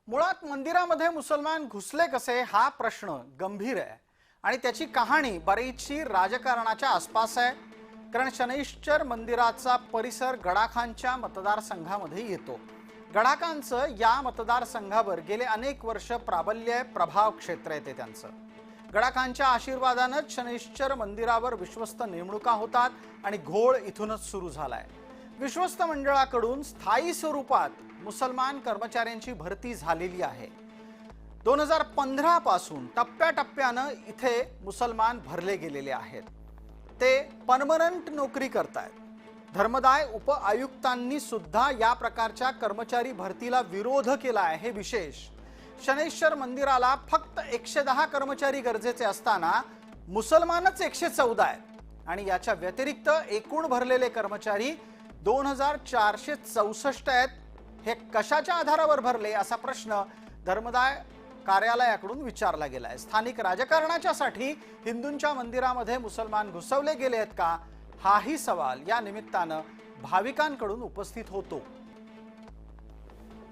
मुळात मंदिरामध्ये मुसलमान घुसले कसे हा प्रश्न गंभीर आहे आणि त्याची कहाणी बरीचशी राजकारणाच्या आसपास आहे। कारण शनैश्चर मंदिराचा परिसर गडाखांच्या मतदारसंघामध्ये येतो। गडाखांचं या मतदारसंघावर गेले अनेक वर्ष प्राबल्य प्रभाव क्षेत्र येते त्यांचं। गडाखांच्या आशीर्वादानेच शनैश्चर मंदिरावर विश्वस्त नेमणुका होतात आणि घोळ इथूनच सुरू झालाय। विश्वस्त मंडळाकडून स्थायी स्वरूपात मुसलमान कर्मचाऱ्यांची भरती झालेली आहे। 2015 पासून टप्प्याटप्प्याने इथे मुसलमान भरले गेलेले आहेत। ते परमनंट नोकरी करतात। धर्मदाय उप आयुक्तांनी सुद्धा या प्रकारच्या कर्मचारी भरतीला विरोध केला आहे। हे विशेष, शनैश्चर मंदिराला फक्त 110 कर्मचारी गरजेचे असताना मुसलमानच 114 आहेत आणि याच्या व्यतिरिक्त एकूण भरलेले कर्मचारी 2464 आहेत। हे कशाच्या आधारावर भरले असा प्रश्न धर्मदाय कार्यालयाकडून विचारला गेलाय। स्थानिक राजकारणाच्यासाठी हिंदूंच्या मंदिरामध्ये मुसलमान घुसवले गेले आहेत का, हाही सवाल या निमित्तानं भाविकांकडून उपस्थित होतो।